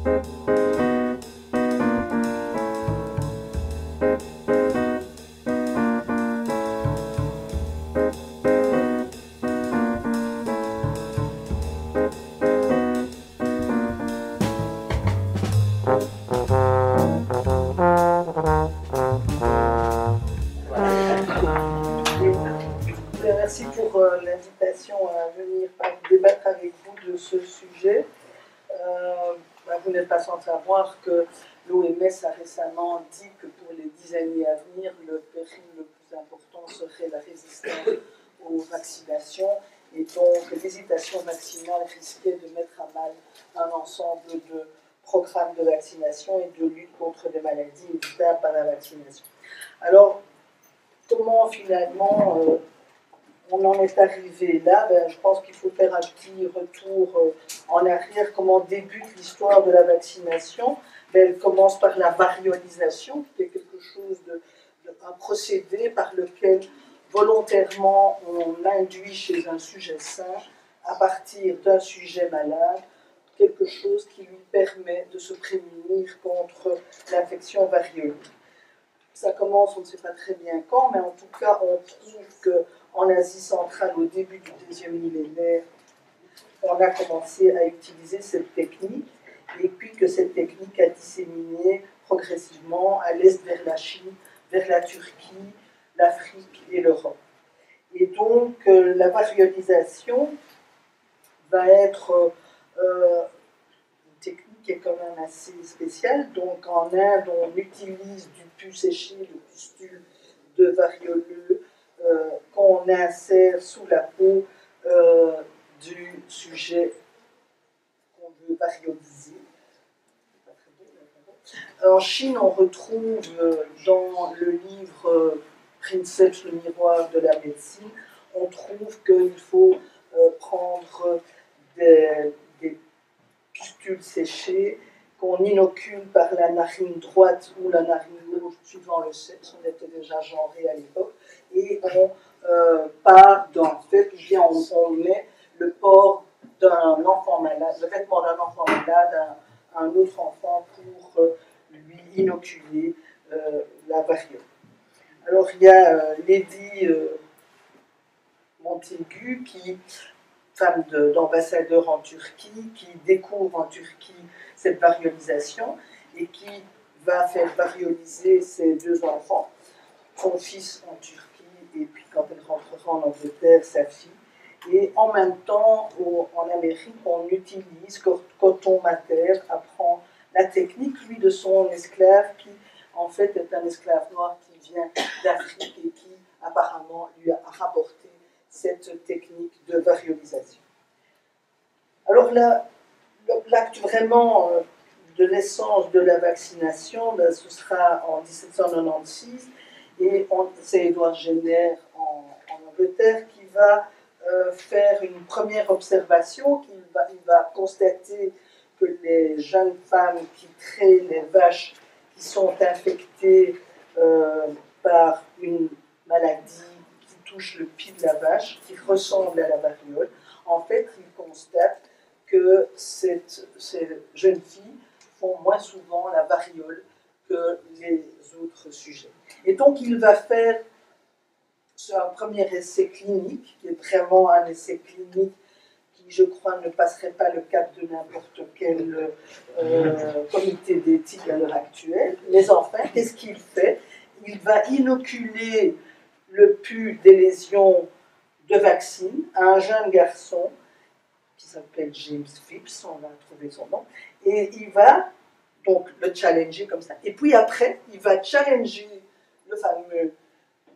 Merci pour l'invitation à venir débattre avec vous de ce sujet. Vous n'êtes pas sans savoir que l'OMS a récemment dit que pour les 10 années à venir, le péril le plus important serait la résistance aux vaccinations, et donc l'hésitation vaccinale risquait de mettre à mal un ensemble de programmes de vaccination et de lutte contre des maladies évitables par la vaccination. Alors, comment finalement on en est arrivé là? Je pense qu'il faut faire un petit retour en arrière. Comment débute l'histoire de la vaccination? Elle commence par la variolisation, qui est quelque chose un procédé par lequel volontairement on induit chez un sujet sain, à partir d'un sujet malade, quelque chose qui lui permet de se prémunir contre l'infection variolique. Ça commence, on ne sait pas très bien quand, mais en tout cas, on trouve qu'en Asie centrale, au début du deuxième millénaire, on a commencé à utiliser cette technique, et puis que cette technique a disséminé progressivement à l'est vers la Chine, vers la Turquie, l'Afrique et l'Europe. Et donc, la variolisation va être une technique qui est quand même assez spéciale. Donc, en Inde, on utilise du pus séché, le pustule de varioleux, qu'on insère sous la peau du sujet qu'on veut varioliser. En Chine, on retrouve dans le livre Princeps, le miroir de la médecine, on trouve qu'il faut prendre des pustules séchées qu'on inocule par la narine droite ou la narine gauche, suivant le sexe. On était déjà genré à l'époque. Et on part en fait, on met le porc d'un enfant malade, le vêtement d'un enfant malade à un autre enfant pour lui inoculer la variole. Alors il y a Lady Montaigu, femme d'ambassadeur en Turquie, qui découvre en Turquie cette variolisation et qui va faire varioliser ses deux enfants, son fils en Turquie et puis quand elle rentrera en Angleterre, sa fille. Et en même temps, en Amérique, on utilise, Coton Mather apprend la technique, lui, de son esclave, qui en fait est un esclave noir qui vient d'Afrique et qui apparemment lui a rapporté cette technique de variolisation. Alors l'acte vraiment de naissance de la vaccination, ce sera en 1796, et c'est Édouard Jenner en Angleterre qui va faire une première observation. Il va constater que les jeunes femmes qui traient les vaches qui sont infectées par une maladie qui touche le pied de la vache, qui ressemble à la variole, en fait, il constate que ces jeunes filles font moins souvent la variole que les autres sujets. Et donc, il va faire un premier essai clinique, qui est vraiment un essai clinique qui, je crois, ne passerait pas le cap de n'importe quel comité d'éthique à l'heure actuelle. Mais enfin, qu'est-ce qu'il fait? Il va inoculer le pus des lésions de vaccine à un jeune garçon qui s'appelle James Phipps, on va trouver son nom, et il va donc le challenger comme ça. Et puis après, il va challenger le fameux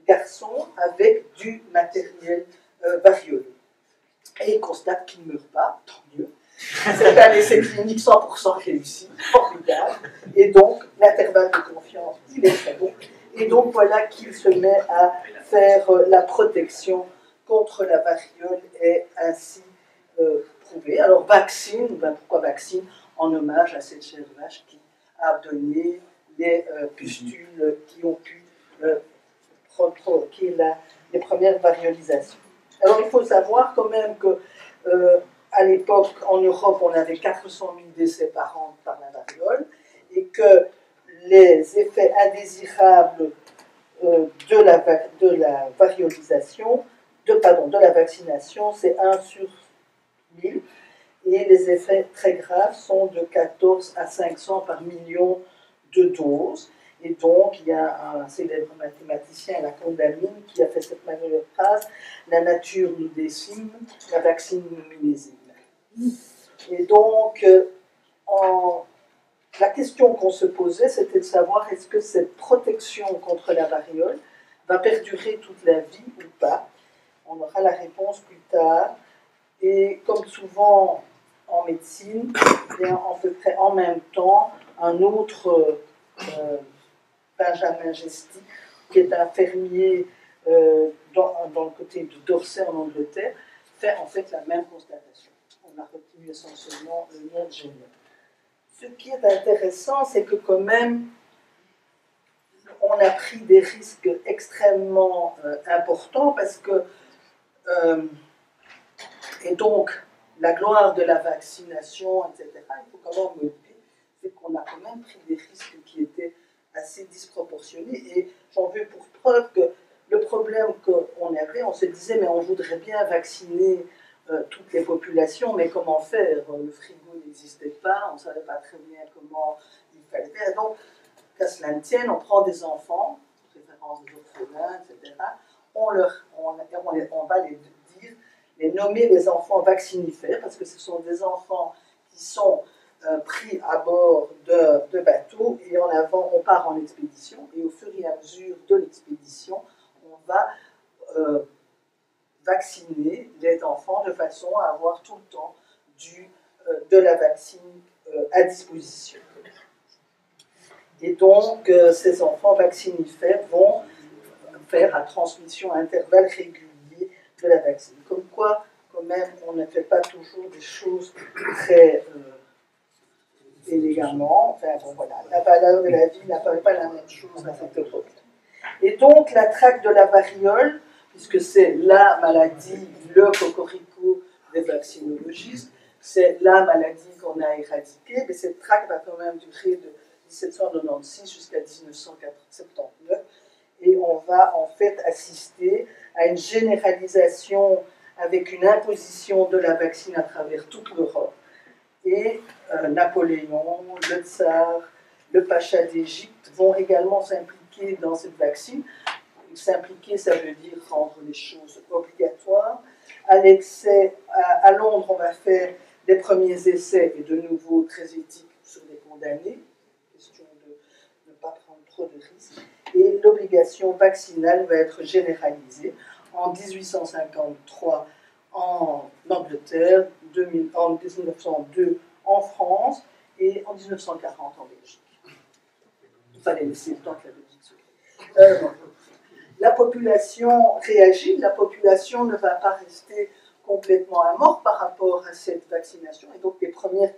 garçon avec du matériel variolé. Et il constate qu'il ne meurt pas, tant mieux. C'est un essai clinique 100% réussi, formidable. Et donc, l'intervalle de confiance, il est très bon. Et donc, voilà qu'il se met à faire la protection contre la variole est ainsi prouvée. Alors, vaccine, pourquoi vaccine? En hommage à cette chère vache qui a donné les pustules qui ont pu provoquer les premières variolisations. Alors, il faut savoir quand même que à l'époque, en Europe, on avait 400 000 décès par an par la variole, et que les effets indésirables de la variolisation, de la vaccination, c'est 1 sur 1000, et les effets très graves sont de 14 à 500 par million de doses. Et donc, il y a un célèbre mathématicien, la Condamine, qui a fait cette magnifique phrase: la nature nous décime, la vaccine nous millésime. Et donc, la question qu'on se posait, c'était de savoir est-ce que cette protection contre la variole va perdurer toute la vie ou pas. On aura la réponse plus tard. Et comme souvent en médecine, eh bien, à peu près en même temps, un autre Benjamin Gesty, qui est un fermier dans le côté de Dorset en Angleterre, fait en fait la même constatation. On a retenu essentiellement le nom de Jenner. Ce qui est intéressant, c'est que quand même, on a pris des risques extrêmement importants parce que, et donc, la gloire de la vaccination, etc., il faut quand même noter, c'est qu'on a quand même pris des risques qui étaient assez disproportionnés. Et j'en veux pour preuve que le problème qu'on avait, on se disait, mais on voudrait bien vacciner toutes les populations, mais comment faire? Le frigo n'existait pas, on ne savait pas très bien comment il fallait faire. Donc, qu'à cela ne tienne, on prend des enfants, référence des orphelins, etc., on va les nommer les enfants vaccinifères, parce que ce sont des enfants qui sont pris à bord de bateaux, et en avant, on part en expédition, et au fur et à mesure de l'expédition, on va vacciner les enfants de façon à avoir tout le temps de la vaccine à disposition. Et donc, ces enfants vaccinifères vont faire à transmission à intervalles réguliers de la vaccine. Comme quoi, quand même, on ne fait pas toujours des choses très élégamment. Enfin, bon, voilà, la valeur de la vie n'apparaît pas la même chose à cette époque. Et donc, la traque de la variole, puisque c'est la maladie, le cocorico des vaccinologistes, c'est la maladie qu'on a éradiquée, mais cette traque va quand même durer de 1796 jusqu'à 1979, et on va en fait assister à une généralisation avec une imposition de la vaccine à travers toute l'Europe. Et Napoléon, le tsar, le pacha d'Égypte vont également s'impliquer dans cette vaccine. S'impliquer, ça veut dire rendre les choses obligatoires. À Londres, on va faire des premiers essais, et de nouveau très éthiques, sur les condamnés. Question de ne pas prendre trop de risques. Et l'obligation vaccinale va être généralisée en 1853 en Angleterre, en 1902 en France et en 1940 en Belgique. Il fallait laisser le temps que la Belgique se crée. La population réagit, la population ne va pas rester complètement à mort par rapport à cette vaccination, et donc les premières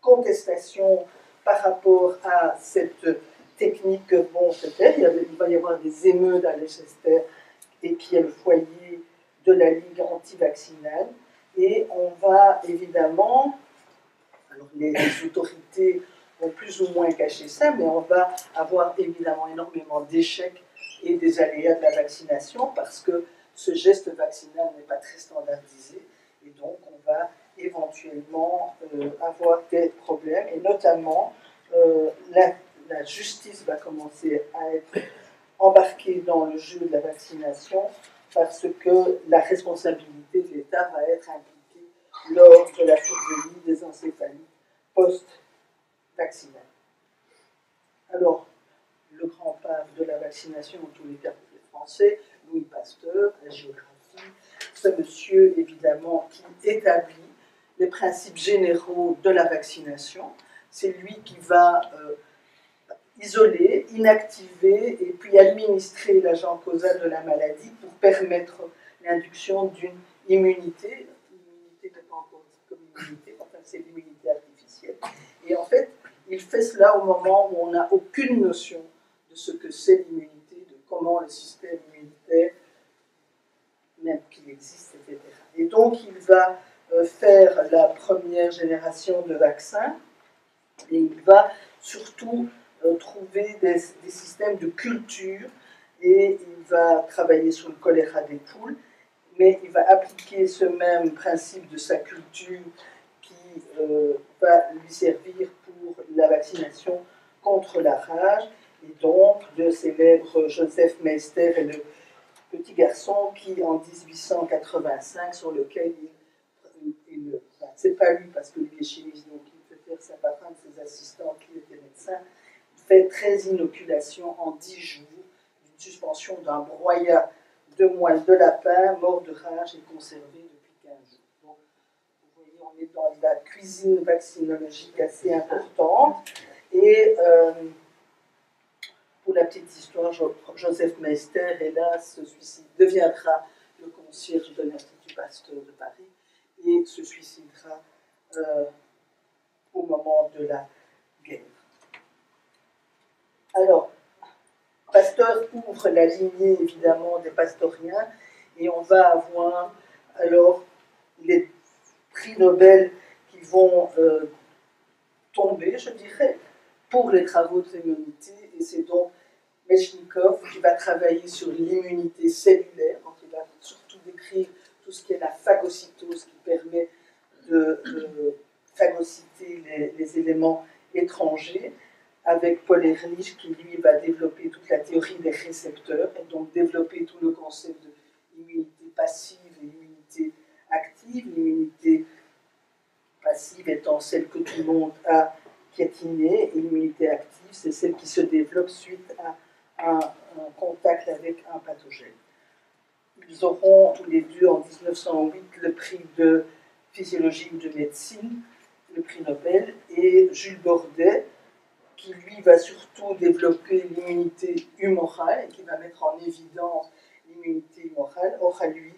contestations par rapport à cette technique vont se faire. Il va y avoir des émeutes à Leicester, et qui est le foyer de la Ligue anti-vaccinale, et on va évidemment, alors les autorités vont plus ou moins cacher ça, mais on va avoir évidemment énormément d'échecs et des aléas de la vaccination, parce que ce geste vaccinal n'est pas très standardisé, et donc on va éventuellement avoir des problèmes, et notamment la justice va commencer à être embarquée dans le jeu de la vaccination, parce que la responsabilité de l'État va être impliquée lors de la survenue des encéphalies post-vaccinales. Alors, le grand père de la vaccination, en tous les cas pour les Français, Louis Pasteur, la géographie, ce monsieur, évidemment, qui établit les principes généraux de la vaccination. C'est lui qui va isoler, inactiver et puis administrer l'agent causal de la maladie pour permettre l'induction d'une immunité. L'immunité n'est pas encore dit comme immunité, enfin c'est l'immunité artificielle. Et en fait, il fait cela au moment où on n'a aucune notion de ce que c'est l'immunité, de comment le système immunitaire, même qu'il existe, etc. Et donc il va faire la première génération de vaccins et il va surtout trouver des systèmes de culture et il va travailler sur le choléra des poules, mais il va appliquer ce même principe de sa culture qui va lui servir pour la vaccination contre la rage. Et donc, le célèbre Joseph Meister est le petit garçon qui, en 1885, sur lequel c'est pas lui parce que lui est chimiste, donc il fait faire ça par un de ses assistants qui était médecin, fait 13 inoculations en 10 jours, d'une suspension d'un broyat de moelle de lapin, mort de rage et conservé depuis 15 jours. Donc, vous voyez, on est dans la cuisine vaccinologique assez importante. Et pour la petite histoire, Joseph Meister, hélas, se suicide, deviendra le concierge de l'Institut Pasteur de Paris et se suicidera au moment de la guerre. Alors, Pasteur ouvre la lignée évidemment des pastoriens et on va avoir alors les prix Nobel qui vont tomber, je dirais, pour les travaux de l'immunité, et c'est donc Mechnikov qui va travailler sur l'immunité cellulaire, donc il va surtout décrire tout ce qui est la phagocytose qui permet de phagocyter les éléments étrangers, avec Paul Ehrlich qui lui va développer toute la théorie des récepteurs et donc développer tout le concept d'immunité passive et immunité active. L'immunité passive étant celle que tout le monde a piétinée, et l'immunité active, c'est celle qui se développe suite à un contact avec un pathogène. Ils auront tous les deux en 1908 le prix de physiologie ou de médecine, le prix Nobel, et Jules Bordet, qui lui va surtout développer l'immunité humorale et qui va mettre en évidence l'immunité humorale, aura lui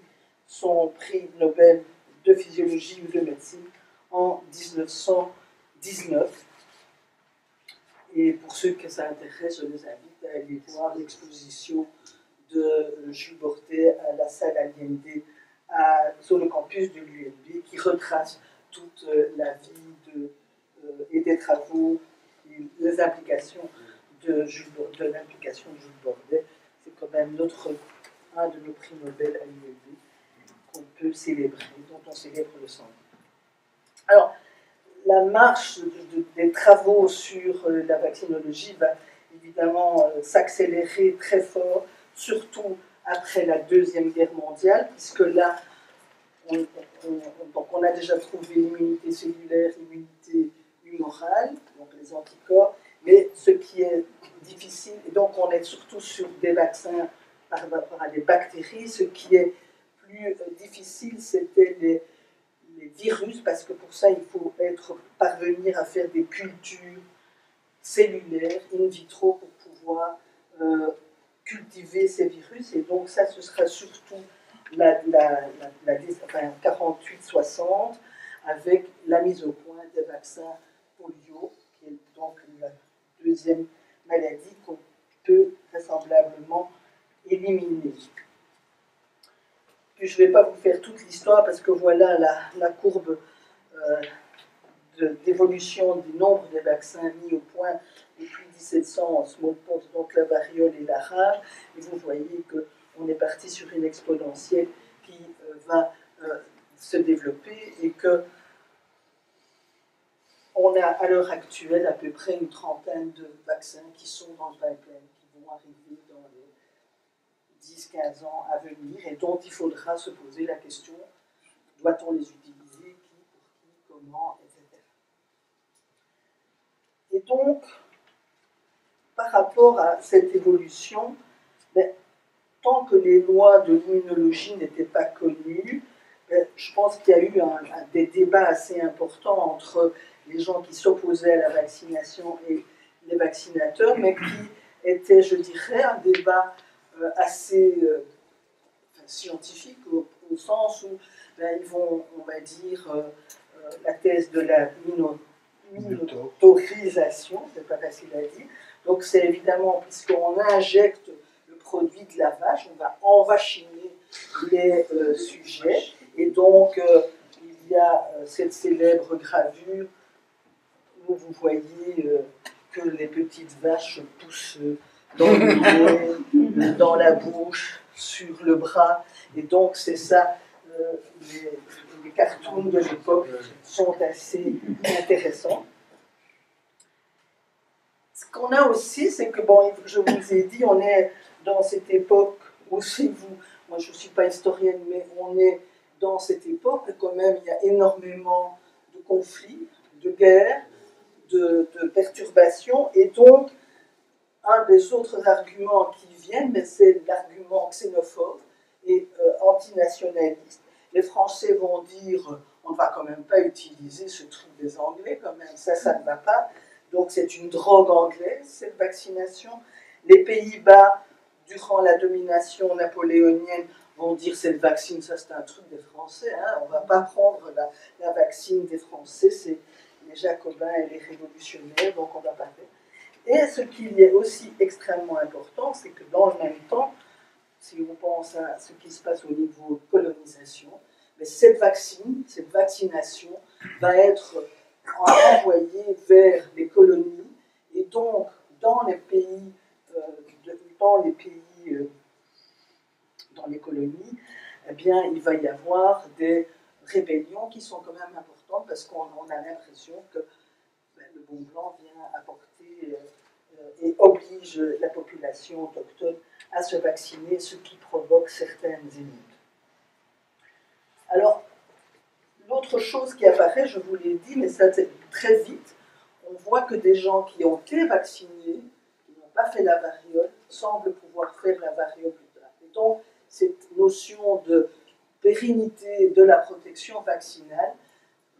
son prix Nobel de physiologie ou de médecine en 1919. Et pour ceux que ça intéresse, je les invite à aller voir l'exposition de Jules Bordet à la salle Allende sur le campus de l'ULB, qui retrace toute la vie et des travaux et les implications de l'implication de Jules Bordet. C'est quand même un de nos prix Nobel à l'ULB qu'on peut célébrer, dont on célèbre le 100. Alors, la marche des travaux sur la vaccinologie va évidemment s'accélérer très fort, surtout après la Deuxième Guerre mondiale, puisque là, on a déjà trouvé l'immunité cellulaire, l'immunité humorale, donc les anticorps, mais ce qui est difficile, et donc on est surtout sur des vaccins par rapport à des bactéries, ce qui est plus difficile, c'était les virus, parce que pour ça, il faut parvenir à faire des cultures cellulaires in vitro pour pouvoir cultiver ces virus. Et donc ça, ce sera surtout la 48-60 avec la mise au point des vaccins polio, qui est donc la deuxième maladie qu'on peut vraisemblablement éliminer. Puis je ne vais pas vous faire toute l'histoire parce que voilà la courbe d'évolution du nombre de vaccins mis au point depuis 1700 en smallpox, donc la variole et la rage. Et vous voyez qu'on est parti sur une exponentielle qui va se développer et que on a à l'heure actuelle à peu près une trentaine de vaccins qui sont dans le pipeline, qui vont arriver dans les 10-15 ans à venir et dont il faudra se poser la question, doit-on les utiliser, qui, pour qui, comment, etc. Et donc, par rapport à cette évolution, tant que les lois de l'immunologie n'étaient pas connues, je pense qu'il y a eu des débats assez importants entre les gens qui s'opposaient à la vaccination et les vaccinateurs, mais qui était, je dirais, un débat assez scientifique au sens où ils vont, on va dire, la thèse de la minotorisation, c'est pas facile à dire. Donc c'est évidemment, puisqu'on injecte le produit de la vache, on va envachiner les sujets, et donc il il y a cette célèbre gravure où vous voyez que les petites vaches poussent dans le nez, dans la bouche, sur le bras. Et donc, c'est ça, les cartoons de l'époque sont assez intéressants. Ce qu'on a aussi, c'est que, bon, je vous ai dit, on est dans cette époque aussi, moi je ne suis pas historienne, mais on est dans cette époque, et quand même, il y a énormément de conflits, de guerres, de perturbations, et donc, un des autres arguments qui viennent, c'est l'argument xénophobe et antinationaliste. Les Français vont dire, on ne va quand même pas utiliser ce truc des Anglais, quand même, ça ne va pas. Donc c'est une drogue anglaise, cette vaccination. Les Pays-Bas, durant la domination napoléonienne, vont dire c'est le vaccin, ça c'est un truc des Français, hein, on ne va pas prendre la vaccine des Français, c'est les Jacobins et les révolutionnaires, donc on ne va pas faire. Et ce qui est aussi extrêmement important, c'est que dans le même temps, si on pense à ce qui se passe au niveau colonisation, mais cette vaccination va être envoyée vers les colonies, et donc dans les pays, dans les colonies, eh bien, il va y avoir des rébellions qui sont quand même importantes parce qu'on a l'impression que le bon blanc vient apporter et oblige la population autochtone à se vacciner, ce qui provoque certaines émeutes. Alors, l'autre chose qui apparaît, je vous l'ai dit, mais ça c'est très vite, on voit que des gens qui ont été vaccinés, qui n'ont pas fait la variole, semblent pouvoir faire la variole plus tard. Et donc, cette notion de pérennité de la protection vaccinale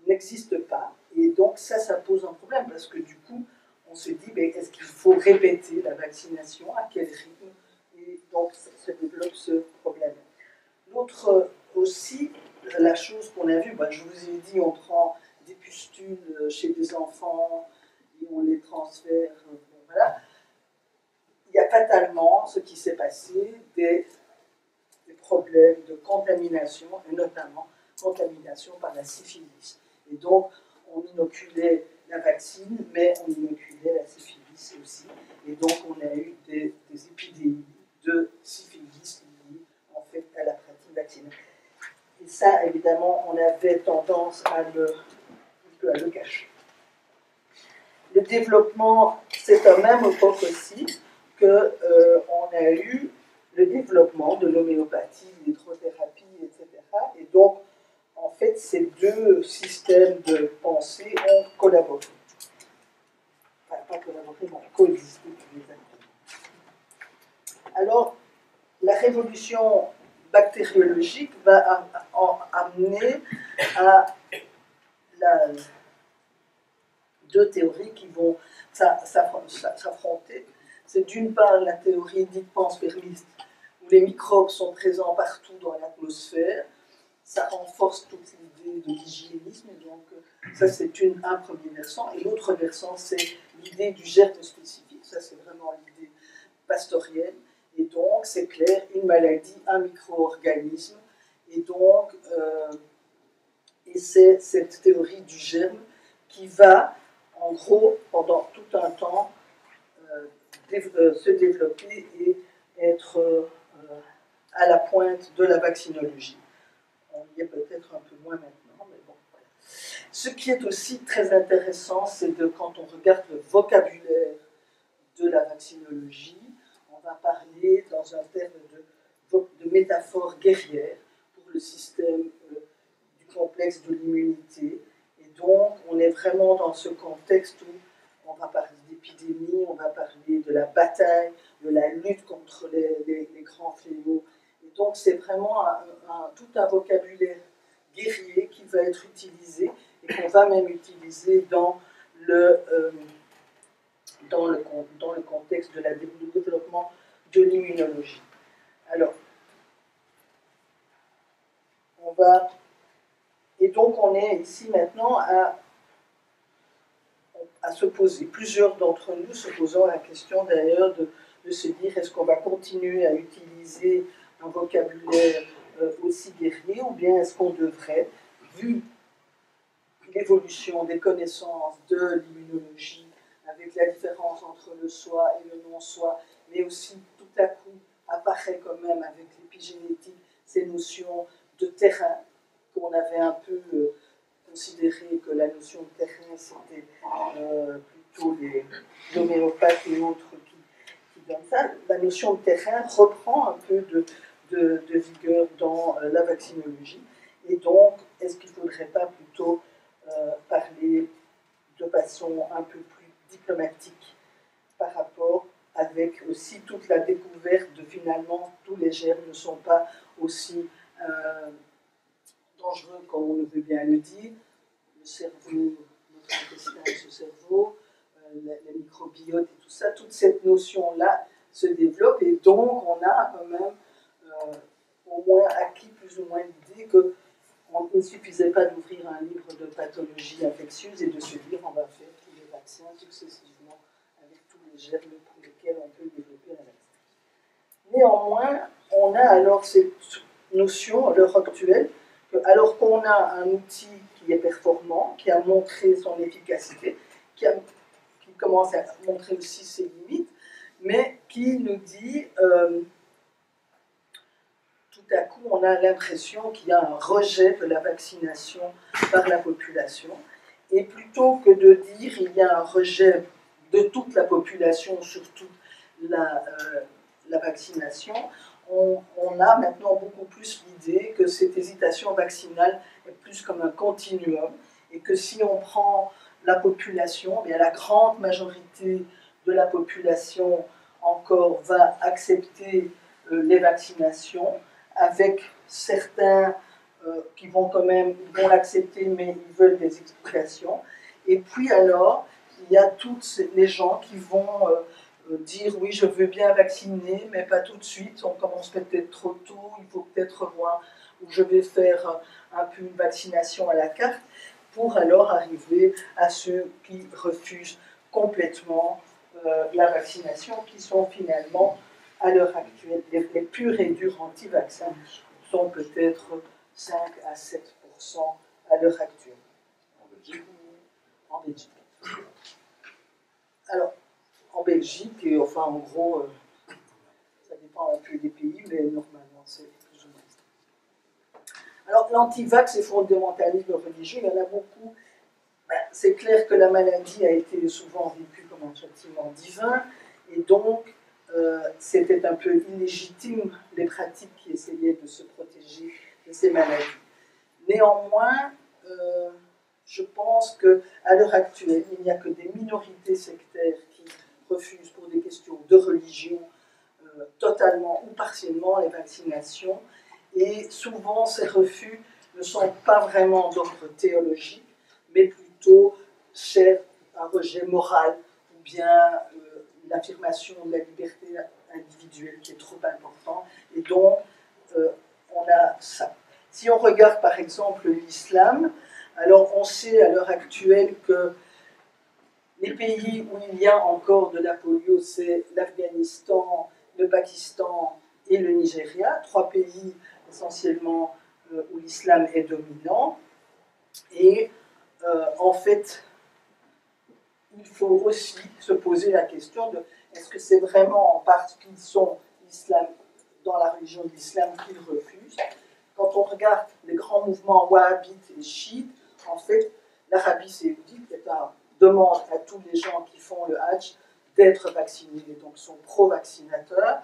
n'existe pas. Et donc, ça pose un problème, parce que du coup, on se dit, mais est-ce qu'il faut répéter la vaccination, à quel rythme? Et donc, se développe ce problème. L'autre aussi, la chose qu'on a vue, je vous ai dit, on prend des pustules chez des enfants et on les transfère, voilà. Il y a fatalement ce qui s'est passé, des problèmes de contamination, et notamment contamination par la syphilis. Et donc, on inoculait la vaccine, mais on inoculait la syphilis aussi. Et donc, on a eu des épidémies de syphilis liées en fait à la pratique vaccinale. Et ça, évidemment, on avait tendance à le cacher. Le développement, c'est à même époque aussi qu'on a eu le développement de l'homéopathie, l'hydrothérapie, etc. Et donc, en fait, ces deux systèmes de pensée ont collaboré. Enfin, pas collaboré, mais ont coexisté. Alors, la révolution bactériologique va amener à deux théories qui vont s'affronter. C'est d'une part la théorie dite panspermiste, où les microbes sont présents partout dans l'atmosphère. Ça renforce toute l'idée de l'hygiénisme, et donc ça c'est un premier versant. Et l'autre versant, c'est l'idée du germe spécifique. Ça c'est vraiment l'idée pastorienne. Et donc, c'est clair, une maladie, un micro-organisme. Et donc, c'est cette théorie du germe qui va, en gros, pendant tout un temps, se développer et être à la pointe de la vaccinologie. On y est peut-être un peu moins maintenant, mais bon. Voilà. Ce qui est aussi très intéressant, c'est quand on regarde le vocabulaire de la vaccinologie, on va parler dans un terme de métaphore guerrière pour le système du complexe de l'immunité. Et donc, on est vraiment dans ce contexte où on va parler d'épidémie, on va parler de la bataille, de la lutte contre les grands fléaux. Et donc, c'est vraiment tout un vocabulaire guerrier qui va être utilisé et qu'on va même utiliser dans le contexte du développement de l'immunologie. Alors, et donc on est ici maintenant à se poser, plusieurs d'entre nous se posant la question d'ailleurs de se dire est-ce qu'on va continuer à utiliser un vocabulaire aussi guerrier ou bien est-ce qu'on devrait, vu l'évolution des connaissances de l'immunologie, avec la différence entre le soi et le non-soi, mais aussi tout à coup apparaît quand même avec l'épigénétique ces notions de terrain qu'on avait un peu considéré que la notion de terrain c'était plutôt les homéopathes et autres qui donnent ça. La notion de terrain reprend un peu de vigueur dans la vaccinologie. Et donc, est-ce qu'il ne faudrait pas plutôt parler de façon un peu plus diplomatique par rapport avec aussi toute la découverte de finalement tous les germes ne sont pas aussi dangereux comme on veut bien le dire. Le cerveau, notre intestin et ce cerveau, les microbiotes et tout ça, toute cette notion-là se développe et donc on a quand même au moins acquis plus ou moins l'idée que il ne suffisait pas d'ouvrir un livre de pathologie infectieuse et de se dire on va faire tous les vaccins successivement avec tous les germes pour lesquels on peut développer un vaccin. Néanmoins, on a alors cette notion à l'heure actuelle que, alors qu'on a un outil qui est performant, qui a montré son efficacité, qui commence à montrer aussi ses limites, mais qui nous dit tout à coup, on a l'impression qu'il y a un rejet de la vaccination par la population. Et plutôt que de dire qu'il y a un rejet de toute la population sur toute la vaccination, on a maintenant beaucoup plus l'idée que cette hésitation vaccinale est plus comme un continuum et que si on prend la population, bien la grande majorité de la population encore va accepter les vaccinations, avec certains qui vont quand même vont l'accepter, mais ils veulent des explications. Et puis alors, il y a toutes les gens qui vont dire oui, je veux bien vacciner, mais pas tout de suite, on commence peut-être trop tôt, il faut peut-être voir où je vais faire un peu une vaccination à la carte, pour alors arriver à ceux qui refusent complètement la vaccination, qui sont finalement à l'heure actuelle, les purs et durs anti-vaccins sont peut-être 5 à 7% à l'heure actuelle. En Belgique. En Belgique. Alors, en Belgique, et enfin en gros, ça dépend un peu des pays, mais normalement c'est plus ou moins ça. Alors, l'anti-vax et fondamentalisme religieux, il y en a beaucoup. Ben, c'est clair que la maladie a été souvent vécue comme un châtiment divin, et donc c'était un peu illégitime les pratiques qui essayaient de se protéger de ces maladies. Néanmoins, je pense qu'à l'heure actuelle, il n'y a que des minorités sectaires qui refusent pour des questions de religion totalement ou partiellement les vaccinations, et souvent ces refus ne sont pas vraiment d'ordre théologique, mais plutôt cher un rejet moral ou bien l'affirmation de la liberté individuelle qui est trop important. Et donc, on a ça. Si on regarde par exemple l'islam, alors on sait à l'heure actuelle que les pays où il y a encore de la polio, c'est l'Afghanistan, le Pakistan et le Nigeria, 3 pays essentiellement où l'islam est dominant. Et en fait, il faut aussi se poser la question de est-ce que c'est vraiment parce qu'ils sont dans la religion de l'islam qu'ils refusent. Quand on regarde les grands mouvements wahhabites et chiites, en fait, l'Arabie saoudite demande à tous les gens qui font le Hajj d'être vaccinés, donc sont pro-vaccinateurs.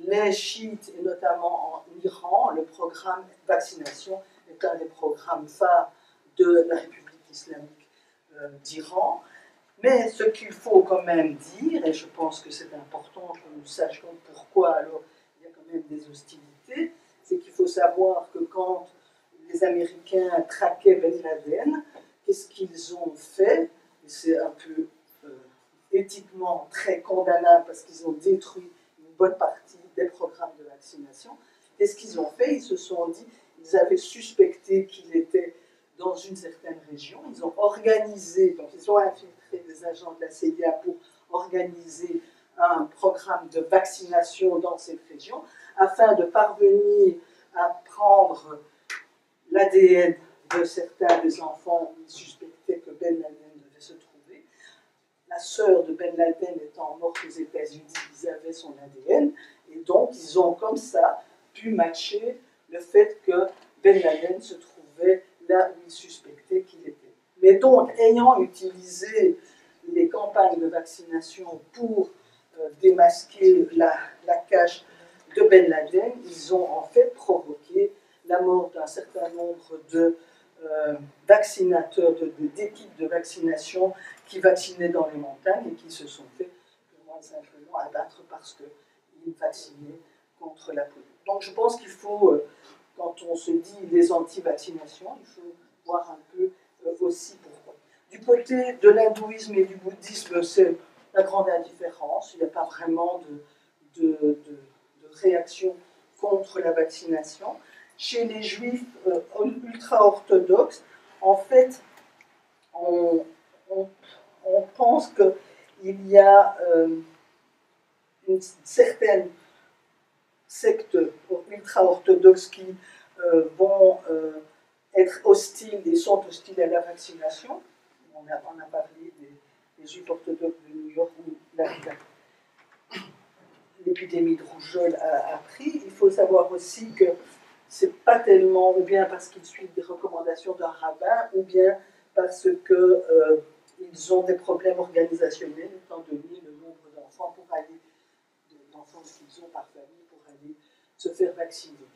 Les chiites, et notamment en Iran, le programme vaccination est un des programmes phares de la République islamique d'Iran. Mais ce qu'il faut quand même dire, et je pense que c'est important que nous sachions pourquoi alors il y a quand même des hostilités, c'est qu'il faut savoir que quand les Américains traquaient Ben Laden, qu'est-ce qu'ils ont fait? Et c'est un peu éthiquement très condamnable parce qu'ils ont détruit une bonne partie des programmes de vaccination. Qu'est-ce qu'ils ont fait? Ils se sont dit, ils avaient suspecté qu'il était dans une certaine région, ils ont organisé, donc ils ont infiltré des agents de la CIA pour organiser un programme de vaccination dans cette région, afin de parvenir à prendre l'ADN de certains des enfants suspectés Ben Laden devait se trouver. La sœur de Ben Laden étant morte aux États-Unis, ils avaient son ADN, et donc ils ont comme ça pu matcher le fait que Ben Laden se trouvait là où ils suspectaient qu'il était. Mais donc, ayant utilisé les campagnes de vaccination pour démasquer la cache de Ben Laden, ils ont en fait provoqué la mort d'un certain nombre de vaccinateurs, d'équipes de vaccination qui vaccinaient dans les montagnes et qui se sont fait, purement et simplement, abattre parce qu'ils vaccinaient contre la polio. Donc je pense qu'il faut, quand on se dit les anti-vaccinations, il faut voir un peu aussi pourquoi. Du côté de l'hindouisme et du bouddhisme, c'est la grande indifférence. Il n'y a pas vraiment de réaction contre la vaccination. Chez les juifs ultra-orthodoxes, en fait, on pense qu'il y a une certaine secte ultra-orthodoxe qui vont être hostiles et sont hostiles à la vaccination. On a parlé des juifs orthodoxes de New York où l'épidémie de rougeole a pris. Il faut savoir aussi que c'est pas tellement, ou bien parce qu'ils suivent des recommandations d'un rabbin, ou bien parce qu'ils ont des problèmes organisationnels, étant donné le nombre d'enfants qu'ils ont par famille pour aller se faire vacciner.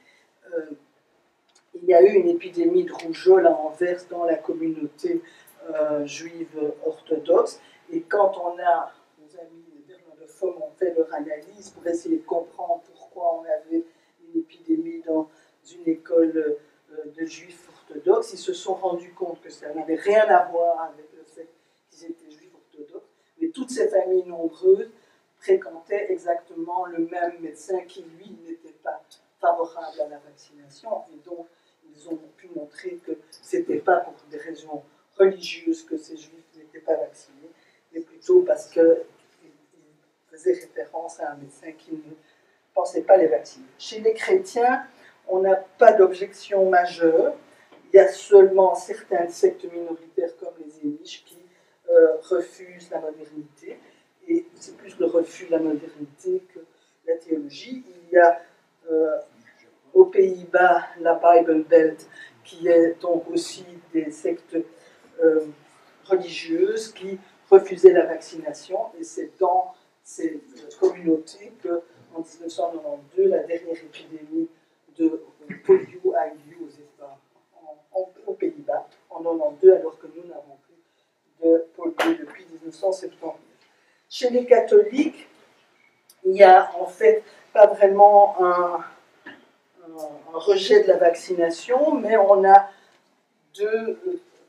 Il y a eu une épidémie de rougeole à Anvers dans la communauté juive orthodoxe, et quand nos amis néerlandophones ont fait leur analyse pour essayer de comprendre pourquoi on avait une épidémie dans une école de juifs orthodoxes, ils se sont rendus compte que ça n'avait rien à voir avec le fait qu'ils étaient juifs orthodoxes, mais toutes ces familles nombreuses fréquentaient exactement le même médecin qui, lui, n'était pas favorable à la vaccination, et donc ils ont pu montrer que ce n'était pas pour des raisons religieuses que ces juifs n'étaient pas vaccinés, mais plutôt parce qu'ils faisaient référence à un médecin qui ne pensait pas les vacciner. Chez les chrétiens, on n'a pas d'objection majeure. Il y a seulement certaines sectes minoritaires comme les Amish qui refusent la modernité, et c'est plus le refus de la modernité que la théologie. Il y a aux Pays-Bas la Bible Belt, qui est donc aussi des sectes religieuses qui refusaient la vaccination, et c'est dans ces communautés qu'en 1992, la dernière épidémie de polio a eu lieu aux Pays-Bas, en 1992, alors que nous n'avons plus de polio depuis 1970. Chez les catholiques, il n'y a en fait pas vraiment un rejet de la vaccination, mais on a deux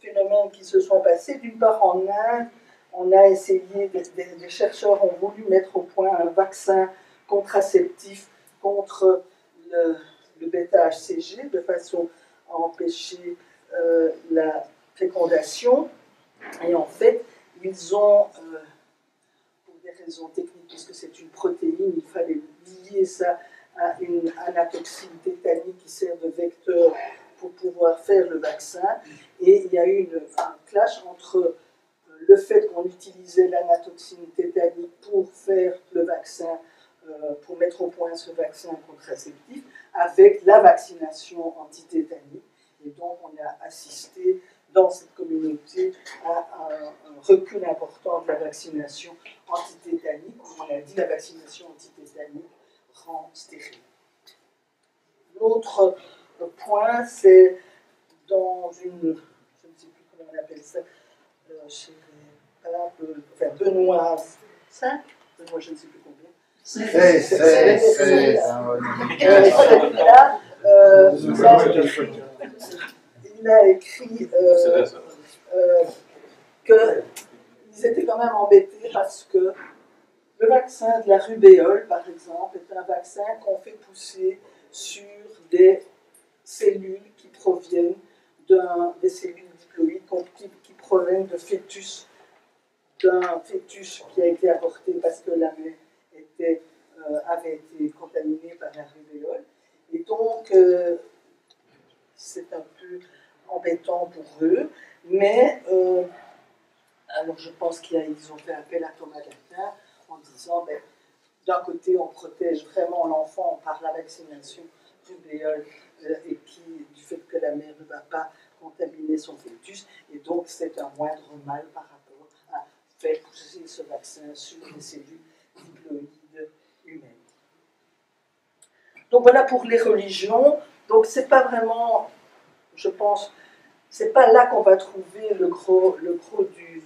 phénomènes qui se sont passés. D'une part, en Inde, on a essayé, des chercheurs ont voulu mettre au point un vaccin contraceptif contre le bêta-HCG, de façon à empêcher la fécondation. Et en fait, ils ont, pour des raisons techniques, puisque c'est une protéine, il fallait lier ça à une anatoxine tétanique qui sert de vecteur pour pouvoir faire le vaccin. Et il y a eu un clash entre le fait qu'on utilisait l'anatoxine tétanique pour faire le vaccin, pour mettre au point ce vaccin contraceptif, avec la vaccination antitétanique. Et donc on a assisté dans cette communauté à un recul important de la vaccination antitétanique. On a dit la vaccination antitétanique rend stérile. L'autre point, c'est dans une, je ne sais plus comment on appelle ça, chez les papes, enfin Benoît V, Benoît je ne sais plus combien. Il a écrit qu'ils étaient quand même embêtés parce que le vaccin de la rubéole, par exemple, est un vaccin qu'on fait pousser sur des cellules qui proviennent des cellules diploïdes qui proviennent de fœtus, d'un fœtus qui a été avorté parce que la mère avait été contaminée par la rubéole. Et donc, c'est un peu embêtant pour eux, mais Alors je pense qu'ils ont fait appel à Thomas d'Aquin en disant, ben, d'un côté on protège vraiment l'enfant par la vaccination rubéole et du fait que la mère ne va pas contaminer son fœtus, et donc c'est un moindre mal par rapport à faire pousser ce vaccin sur les cellules diploïdes humaines. Donc voilà pour les religions. Donc c'est pas vraiment, je pense, c'est pas là qu'on va trouver le gros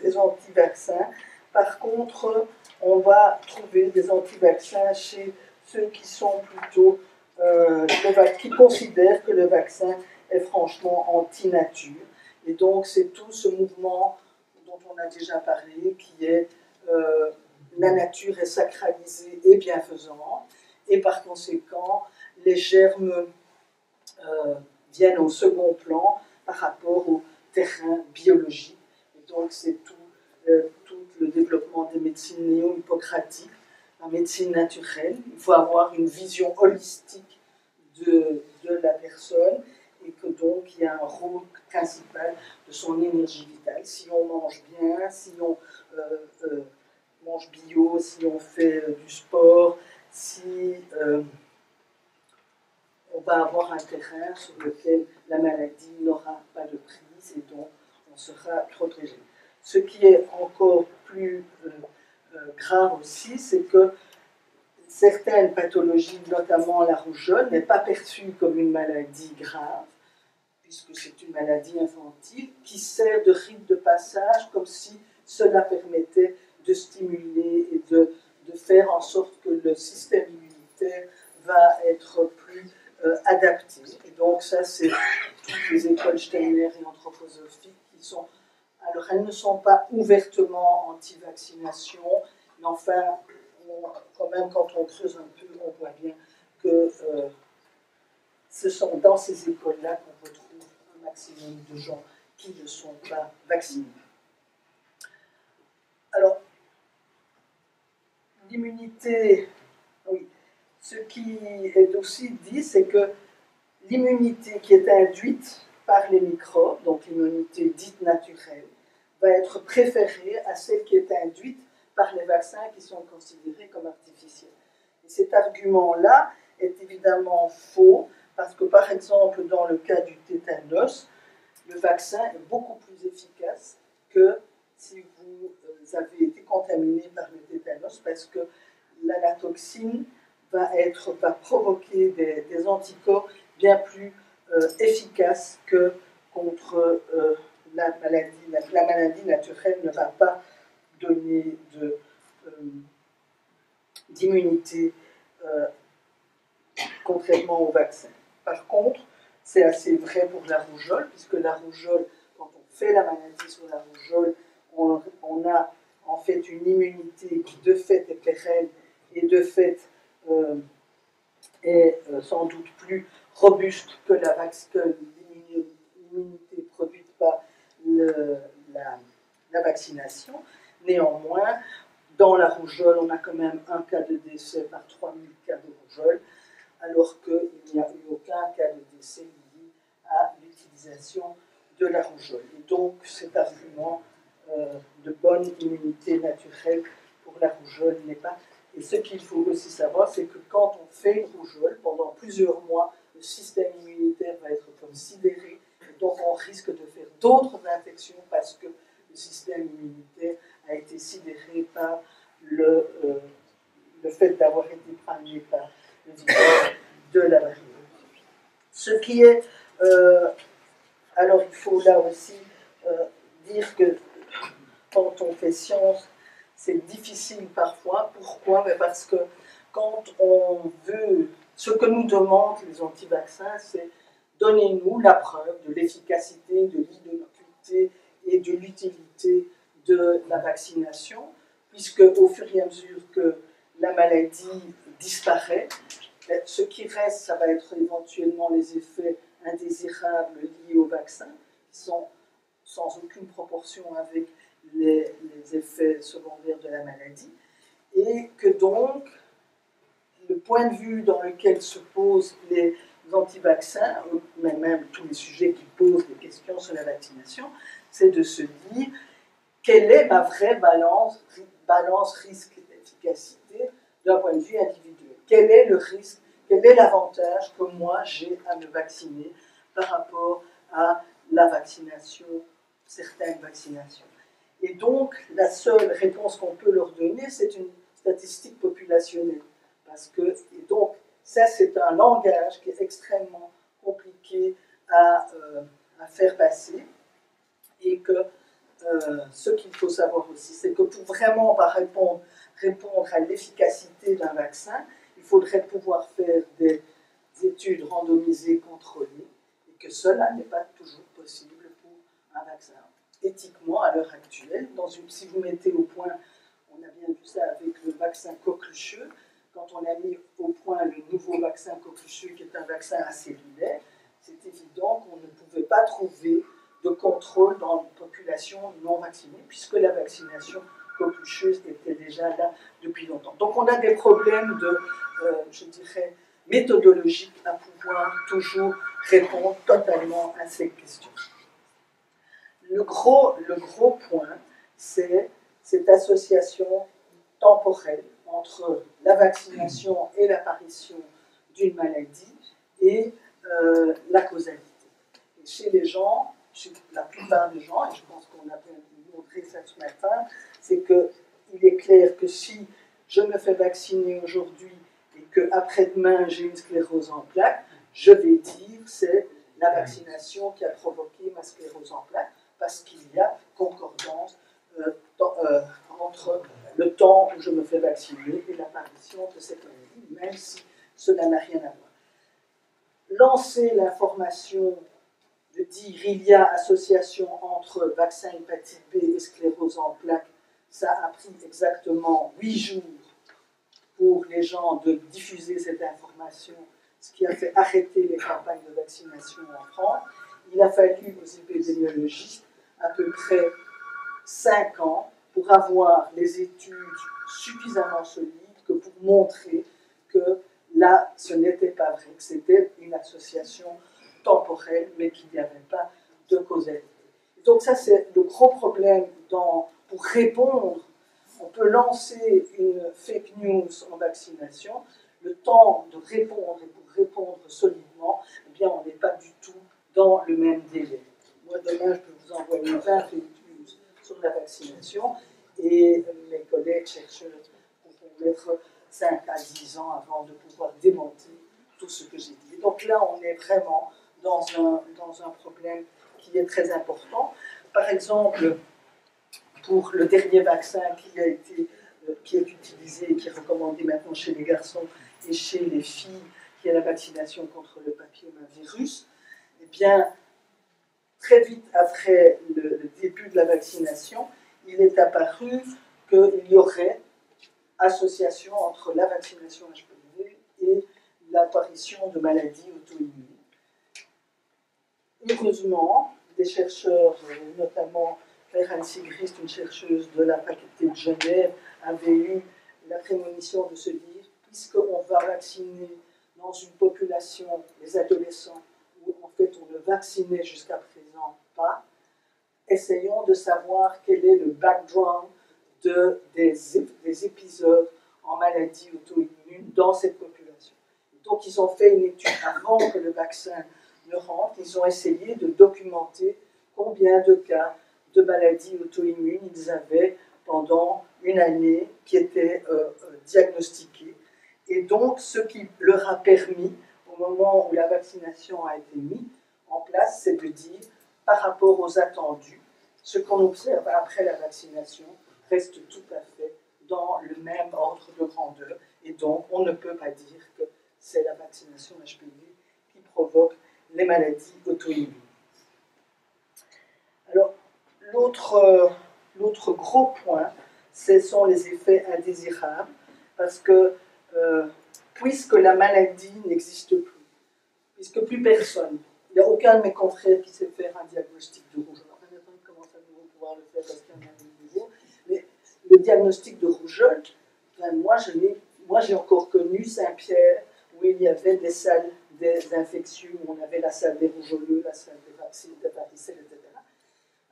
des anti-vaccins. Par contre, on va trouver des anti-vaccins chez ceux qui sont plutôt qui considèrent que le vaccin est franchement anti-nature. Et donc c'est tout ce mouvement dont on a déjà parlé, qui est la nature est sacralisée et bienfaisante, et par conséquent les germes viennent au second plan par rapport au terrain biologique. Et donc c'est tout le développement des médecines néo-hippocratiques, la médecine naturelle. Il faut avoir une vision holistique de la personne, et que donc il y a un rôle principal de son énergie vitale. Si on mange bien, si on mange bio, si on fait du sport, si on va avoir un terrain sur lequel la maladie n'aura pas de prise, et donc on sera protégé. Ce qui est encore plus grave aussi, c'est que certaines pathologies, notamment la rougeole, n'est pas perçue comme une maladie grave, puisque c'est une maladie infantile qui sert de rite de passage, comme si cela permettait de stimuler et de faire en sorte que le système immunitaire va être plus adapté. Et donc ça, c'est toutes les écoles steinaires et anthroposophiques qui sont... Alors, elles ne sont pas ouvertement anti-vaccination, mais enfin, quand même, quand on creuse un peu, on voit bien que ce sont dans ces écoles-là qu'on retrouve un maximum de gens qui ne sont pas vaccinés. Alors, l'immunité, oui, ce qui est aussi dit, c'est que l'immunité qui est induite par les microbes, donc l'immunité dite naturelle, va être préférée à celle qui est induite par les vaccins qui sont considérés comme artificiels. Et cet argument-là est évidemment faux, parce que par exemple, dans le cas du tétanos, le vaccin est beaucoup plus efficace que si vous avez été contaminé par le tétanos, parce que l'anatoxine va provoquer des anticorps bien plus efficaces que contre la maladie. La maladie naturelle ne va pas donner d'immunité contrairement au vaccin. Par contre, c'est assez vrai pour la rougeole, puisque la rougeole, quand on fait la maladie sur la rougeole, on a en fait une immunité qui de fait est pérenne et de fait est sans doute plus robuste que l'immunité produite par la vaccination. Néanmoins, dans la rougeole, on a quand même un cas de décès par 3000 cas de rougeole, alors qu'il n'y a eu aucun cas de décès lié à l'utilisation de la rougeole. Et donc cet argument de bonne immunité naturelle pour la rougeole n'est pas... Et ce qu'il faut aussi savoir, c'est que quand on fait une rougeole, pendant plusieurs mois, le système immunitaire va être comme sidéré, et donc on risque de faire d'autres infections parce que le système immunitaire a été sidéré par le fait d'avoir été pratiqué par le virus de la variole. Ce qui est... alors il faut là aussi dire que quand on fait science, c'est difficile parfois. Pourquoi? Parce que quand on veut... Ce que nous demandent les anti-vaccins, c'est donnez-nous la preuve de l'efficacité, de l'innocuité et de l'utilité de la vaccination, puisque au fur et à mesure que la maladie disparaît, ce qui reste, ça va être éventuellement les effets indésirables liés au vaccin, qui sont sans aucune proportion avec les effets secondaires de la maladie, et que donc le point de vue dans lequel se posent les anti-vaccins, mais même tous les sujets qui posent des questions sur la vaccination, c'est de se dire quelle est ma vraie balance risque-efficacité d'un point de vue individuel? Quel est le risque, quel est l'avantage que moi j'ai à me vacciner par rapport à la vaccination, certaines vaccinations? Et donc, la seule réponse qu'on peut leur donner, c'est une statistique populationnelle. Parce que, et donc, ça, c'est un langage qui est extrêmement compliqué à faire passer. Et que ce qu'il faut savoir aussi, c'est que pour vraiment répondre à l'efficacité d'un vaccin, il faudrait pouvoir faire des études randomisées contrôlées, et que cela n'est pas toujours possible pour un vaccin. Éthiquement, à l'heure actuelle, si vous mettez au point, on a bien vu ça avec le vaccin coquelucheux, quand on a mis au point le nouveau vaccin coquelucheux, qui est un vaccin acellulaire, c'est évident qu'on ne pouvait pas trouver de contrôle dans une population non vaccinée, puisque la vaccination coquelucheuse était déjà là depuis longtemps. Donc on a des problèmes de, je dirais, méthodologiques à pouvoir toujours répondre totalement à ces questions. Le gros point, c'est cette association temporelle entre la vaccination et l'apparition d'une maladie et la causalité. Et chez les gens, chez la plupart des gens, et je pense qu'on a bien montré ça ce matin, c'est qu'il est clair que si je me fais vacciner aujourd'hui et qu'après-demain j'ai une sclérose en plaques, je vais dire c'est la vaccination qui a provoqué ma sclérose en plaques, parce qu'il y a concordance entre le temps où je me fais vacciner et l'apparition de cette maladie, même si cela n'a rien à voir. Lancer l'information de dire il y a association entre vaccin hépatite B et sclérose en plaques, ça a pris exactement 8 jours pour les gens de diffuser cette information, ce qui a fait arrêter les campagnes de vaccination en France. Il a fallu aux épidémiologistes à peu près 5 ans pour avoir les études suffisamment solides que pour montrer que là, ce n'était pas vrai, que c'était une association temporelle, mais qu'il n'y avait pas de causalité. Donc ça, c'est le gros problème pour répondre. On peut lancer une fake news en vaccination. Le temps de répondre, et pour répondre solidement, eh bien, on n'est pas du tout dans le même délai. Moi, demain, je peux vous envoyer 20 fake news sur la vaccination, et mes collègues chercheurs vont mettre 5 à 10 ans avant de pouvoir démentir tout ce que j'ai dit. Donc là, on est vraiment dans un problème qui est très important. Par exemple, pour le dernier vaccin qui est utilisé et qui est recommandé maintenant chez les garçons et chez les filles, qui est la vaccination contre le papillomavirus, eh bien, très vite après le début de la vaccination, il est apparu qu'il y aurait association entre la vaccination HPV et l'apparition de maladies auto-immunes. Heureusement, des chercheurs, notamment Claire Anne Sigrist, une chercheuse de la faculté de Genève, avait eu la prémonition de se dire, puisqu'on va vacciner dans une population, les adolescents, où en fait on ne vaccinait jusqu'à présent pas, essayons de savoir quel est le background des épisodes en maladie auto-immune dans cette population. Donc ils ont fait une étude avant que le vaccin ne rentre, ils ont essayé de documenter combien de cas de maladies auto-immunes ils avaient pendant une année qui étaient diagnostiqués. Et donc ce qui leur a permis, au moment où la vaccination a été mise en place, c'est de dire, par rapport aux attendus, ce qu'on observe après la vaccination reste tout à fait dans le même ordre de grandeur. Et donc, on ne peut pas dire que c'est la vaccination HPV qui provoque les maladies auto-immunes. Alors, l'autre gros point, ce sont les effets indésirables, parce que puisque la maladie n'existe plus, puisque plus personne, il n'y a aucun de mes confrères qui sait faire un diagnostic de rougeole. Maintenant, il commence à nouveau pouvoir le faire parce qu'il y en a de nouveau. Mais le diagnostic de rougeole, ben, moi j'ai encore connu Saint-Pierre, où il y avait des salles des infectieux, où on avait la salle des rougeoleux, la salle des varicelles, etc.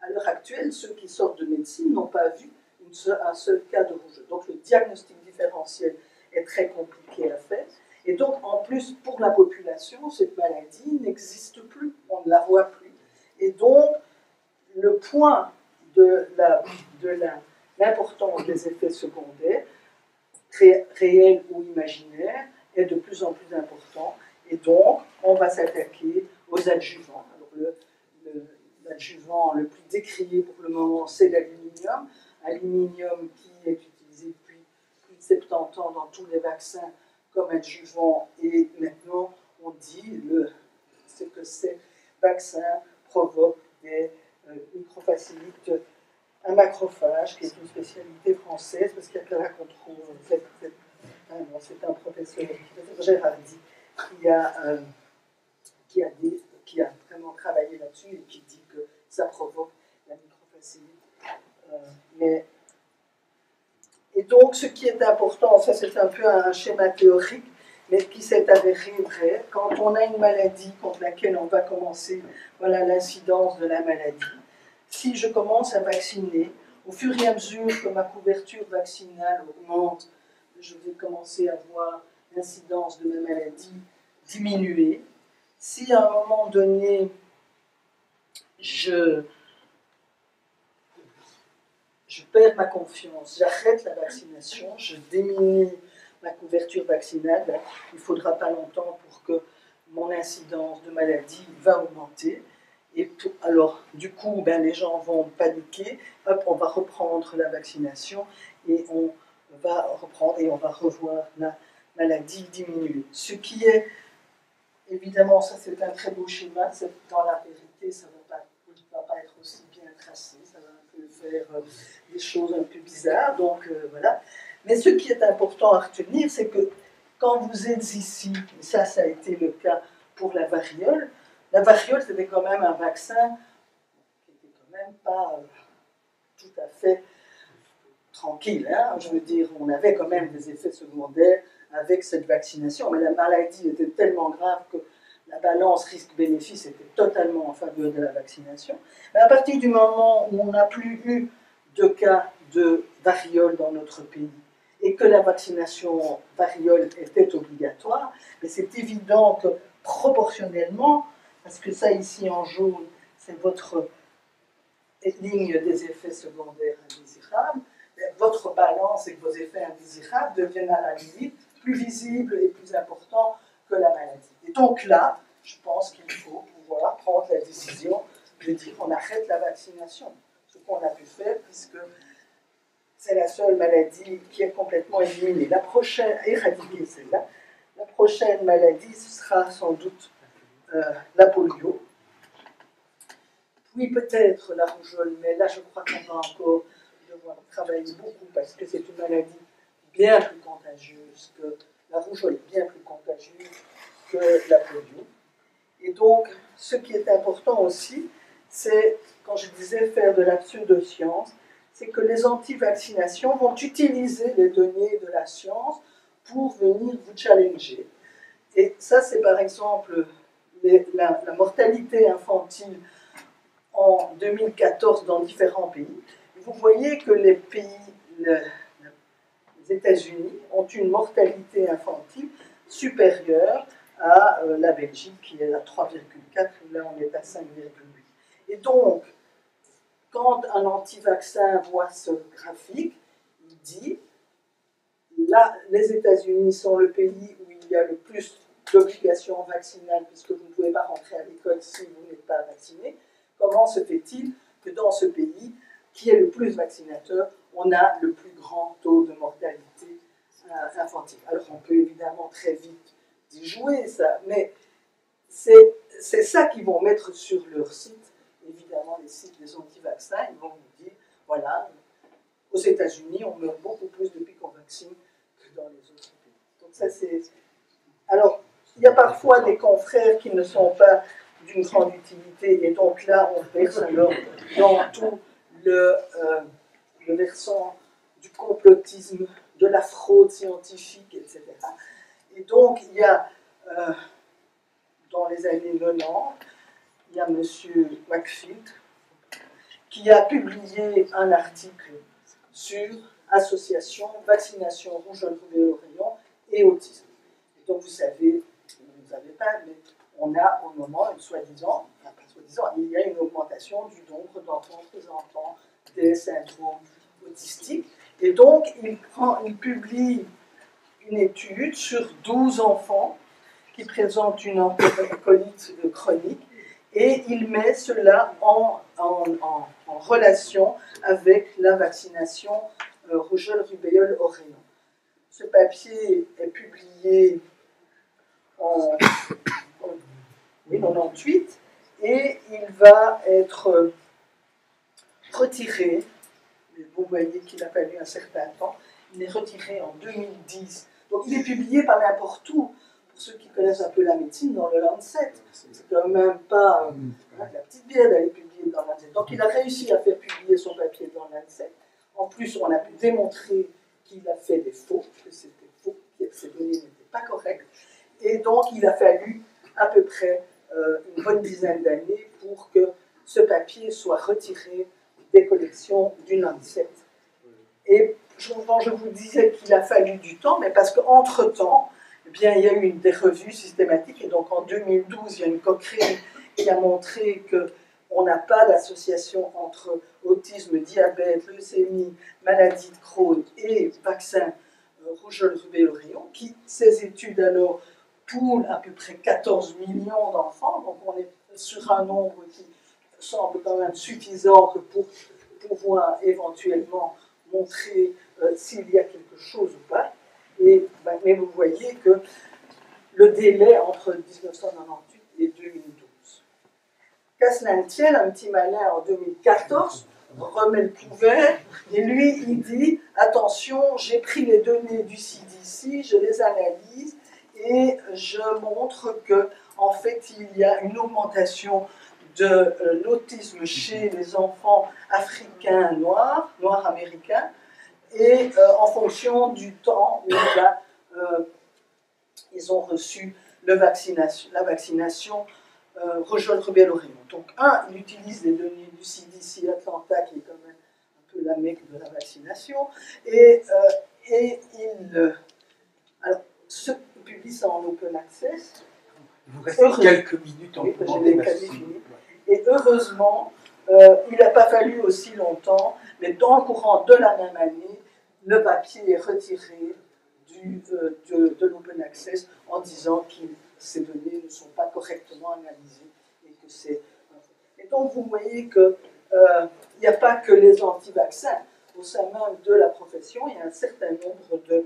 à l'heure actuelle, ceux qui sortent de médecine n'ont pas vu un seul cas de rougeole. Donc le diagnostic différentiel est très compliqué à faire. Et donc, en plus, pour la population, cette maladie n'existe plus, on ne la voit plus. Et donc, le point de l'importance des effets secondaires, réels ou imaginaires, est de plus en plus important. Et donc, on va s'attaquer aux adjuvants. Alors, l'adjuvant le plus décrié pour le moment, c'est l'aluminium. Aluminium qui est utilisé depuis plus de 70 ans dans tous les vaccins comme adjuvant. Et maintenant, on dit que ces vaccins provoquent des microfacilites, un macrophage, qui est une spécialité française, parce qu'il y a que là qu'on trouve. C'est un professeur, Gérardi, qui a vraiment travaillé là-dessus et qui dit que ça provoque la microfacilite. Et donc, ce qui est important, ça c'est un peu un schéma théorique, mais qui s'est avéré vrai, quand on a une maladie contre laquelle on va commencer, voilà l'incidence de la maladie. Si je commence à vacciner, au fur et à mesure que ma couverture vaccinale augmente, je vais commencer à voir l'incidence de ma maladie diminuer. Si à un moment donné, je perds ma confiance, j'arrête la vaccination, je diminue ma couverture vaccinale, ben, il ne faudra pas longtemps pour que mon incidence de maladie va augmenter. Et alors, du coup, ben, les gens vont paniquer, hop, on va reprendre la vaccination et on va reprendre et on va revoir la maladie diminuer. Ce qui est, évidemment, ça c'est un très beau schéma, dans la vérité, ça ne va pas être aussi bien tracé, ça va un peu faire des choses un peu bizarres, donc voilà. Mais ce qui est important à retenir, c'est que quand vous êtes ici, et ça a été le cas pour la variole c'était quand même un vaccin qui n'était quand même pas tout à fait tranquille. Hein. Je veux dire, on avait quand même des effets secondaires avec cette vaccination, mais la maladie était tellement grave que la balance risque-bénéfice était totalement en faveur de la vaccination. Mais à partir du moment où on n'a plus eu de cas de variole dans notre pays et que la vaccination variole était obligatoire, mais c'est évident que proportionnellement, parce que ça ici en jaune, c'est votre ligne des effets secondaires indésirables, votre balance et vos effets indésirables deviennent à la limite plus visibles et plus importants que la maladie. Et donc là, je pense qu'il faut pouvoir prendre la décision de dire qu'on arrête la vaccination, ce qu'on a pu faire puisque c'est la seule maladie qui est complètement éliminée. La prochaine, éradiquée celle-là, la prochaine maladie, ce sera sans doute la polio. Oui, peut-être la rougeole, mais là, je crois qu'on va encore devoir travailler beaucoup parce que c'est une maladie bien plus contagieuse que la rougeole, bien plus contagieuse que la polio. Et donc, ce qui est important aussi, c'est, quand je disais faire de la pseudoscience, c'est que les anti-vaccinations vont utiliser les données de la science pour venir vous challenger. Et ça, c'est par exemple la mortalité infantile en 2014 dans différents pays. Vous voyez que les États-Unis ont une mortalité infantile supérieure à la Belgique qui est à 3,4, là on est à 5,8. Et donc, quand un anti-vaccin voit ce graphique, il dit là, les États-Unis sont le pays où il y a le plus d'obligations vaccinales puisque vous ne pouvez pas rentrer à l'école si vous n'êtes pas vacciné. Comment se fait-il que dans ce pays, qui est le plus vaccinateur, on a le plus grand taux de mortalité infantile? Alors on peut évidemment très vite y jouer, ça, mais c'est ça qu'ils vont mettre sur leur site. Évidemment, les sites des anti-vaccins, ils vont vous dire, voilà, aux États-Unis, on meurt beaucoup plus depuis qu'on vaccine que dans les autres pays. Donc ça, c'est... Alors, il y a parfois des confrères qui ne sont pas d'une grande utilité, et donc là, on verse alors dans tout le versant du complotisme, de la fraude scientifique, etc. Et donc, il y a, dans les années 90, il y a M. Wakefield, qui a publié un article sur association, vaccination, rougeole, rubéole, oreillon et autisme. Et donc vous savez, vous ne savez pas, mais on a au moment, soi-disant, enfin pas soi-disant, il y a une augmentation du nombre d'enfants présentant des syndromes autistiques. Et donc il publie une étude sur 12 enfants qui présentent une entérocolite chronique et il met cela en relation avec la vaccination rougeole, rubéole, oreillon. Ce papier est publié en 1998 et il va être retiré. Vous voyez qu'il a fallu un certain temps. Il est retiré en 2010. Donc il est publié pas n'importe où. Pour ceux qui connaissent un peu la médecine, dans le Lancet. C'est quand même pas la petite bière d'aller publier dans le Lancet. Donc il a réussi à faire publier son papier dans le Lancet. En plus, on a pu démontrer qu'il a fait des faux, que c'était faux, que ces données n'étaient pas correctes. Et donc il a fallu à peu près une bonne dizaine d'années pour que ce papier soit retiré des collections du Lancet. Et quand je vous disais qu'il a fallu du temps, mais parce qu'entre-temps, eh bien, il y a eu des revues systématiques, et donc en 2012, il y a une Cochrane qui a montré qu'on n'a pas d'association entre autisme, diabète, leucémie, maladie de Crohn et vaccin rougeole, rubéole, oreillon, qui, ces études alors, pour à peu près 14 millions d'enfants, donc on est sur un nombre qui semble quand même suffisant pour pouvoir éventuellement montrer s'il y a quelque chose ou pas. Et, mais vous voyez que le délai entre 1998 et 2012. Qu'à cela ne tienne, un petit malin en 2014 remet le couvert et lui il dit attention, j'ai pris les données du CDC, je les analyse et je montre que en fait il y a une augmentation de l'autisme chez les enfants africains noirs américains, et en fonction du temps où ils ont reçu la vaccination rougeole, rubéole, oreillon. Donc, il utilise les données du CDC Atlanta, qui est quand même un peu la mecque de la vaccination, et alors, ce publie ça en open access. Il vous reste quelques minutes en Et heureusement, il n'a pas fallu aussi longtemps, mais dans le courant de la même année, le papier est retiré de l'open access en disant que ces données ne sont pas correctement analysées et que c'est. Et donc vous voyez qu'il n'y a pas que les anti-vaccins. Au sein même de la profession, il y a un certain nombre de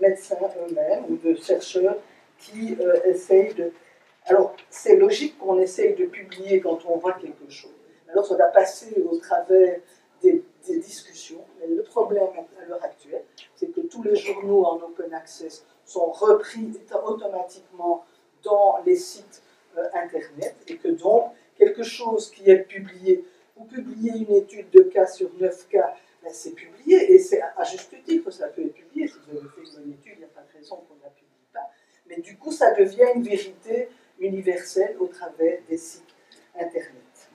médecins eux-mêmes ou de chercheurs qui essayent de. Alors, c'est logique qu'on essaye de publier quand on voit quelque chose. Alors, ça va passer au travers des discussions. Mais le problème à l'heure actuelle, c'est que tous les journaux en open access sont repris automatiquement dans les sites Internet et que donc, quelque chose qui est publié, vous publiez une étude de cas sur 9 cas, ben c'est publié et c'est à juste titre, ça peut être publié. Si vous avez fait une bonne étude, il n'y a pas de raison qu'on ne la publie pas. Mais du coup, ça devient une vérité universelle au travers des sites Internet.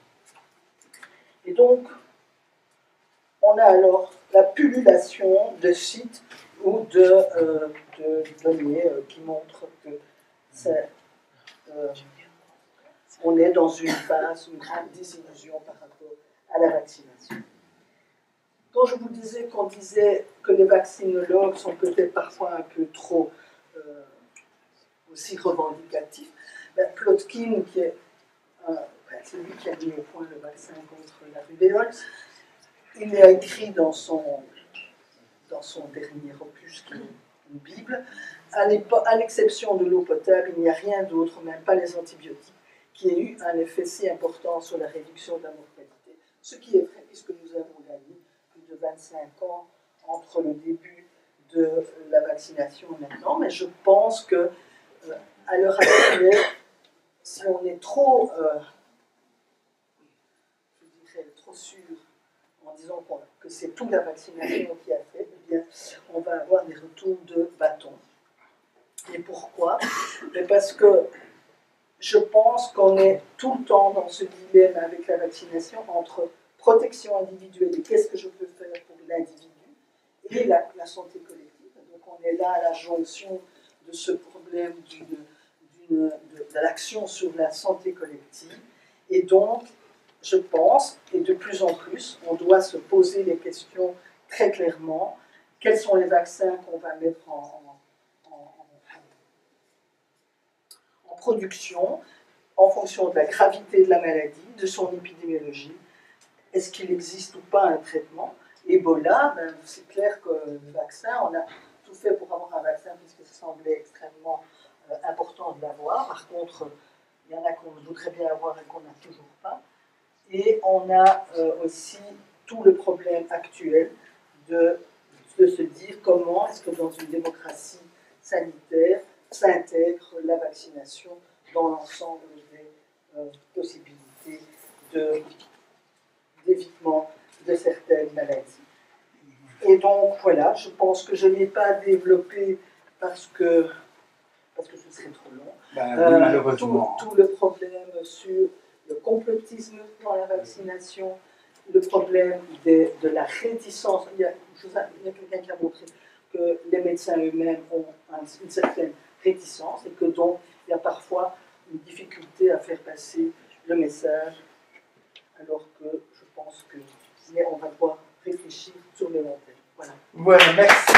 Et donc, on a alors la pullulation de sites ou de données qui montrent que on est dans une phase, une grande désillusion par rapport à la vaccination. Quand je vous disais qu'on disait que les vaccinologues sont peut-être parfois un peu trop aussi revendicatifs, ben, Plotkin, qui est c'est lui qui a mis au point le vaccin contre la rubéole, il a écrit dans son dernier opus, qui est une Bible, à l'exception de l'eau potable, il n'y a rien d'autre, même pas les antibiotiques, qui ait eu un effet si important sur la réduction de la mortalité. Ce qui est vrai, puisque nous avons gagné plus de 25 ans entre le début de la vaccination et maintenant, mais je pense que à l'heure actuelle, si on est trop sûr en disant que c'est toute la vaccination qui a fait, eh bien, on va avoir des retours de bâton. Et pourquoi? Parce que je pense qu'on est tout le temps dans ce dilemme avec la vaccination entre protection individuelle et qu'est-ce que je peux faire pour l'individu, et la santé collective. Donc on est là à la jonction de ce problème de l'action sur la santé collective. Et donc, je pense, et de plus en plus, on doit se poser les questions très clairement. Quels sont les vaccins qu'on va mettre en production en fonction de la gravité de la maladie, de son épidémiologie? Est-ce qu'il existe ou pas un traitement? Ebola, ben, c'est clair que le vaccin, on a tout fait pour avoir un vaccin puisque ça semblait extrêmement important de l'avoir. Par contre, il y en a qu'on voudrait bien avoir et qu'on n'a toujours pas. Et on a aussi tout le problème actuel de se dire comment est-ce que dans une démocratie sanitaire s'intègre la vaccination dans l'ensemble des possibilités d'évitement de certaines maladies. Et donc voilà, je pense que je n'ai pas développé parce que ce serait trop long. Oui, malheureusement. Tout le problème sur le complotisme dans la vaccination, le problème de la réticence. Il y a quelqu'un qui a montré que les médecins eux-mêmes ont une certaine réticence et que donc il y a parfois une difficulté à faire passer le message, alors que je pense qu'on va devoir réfléchir sur le long terme. Voilà. Voilà, merci.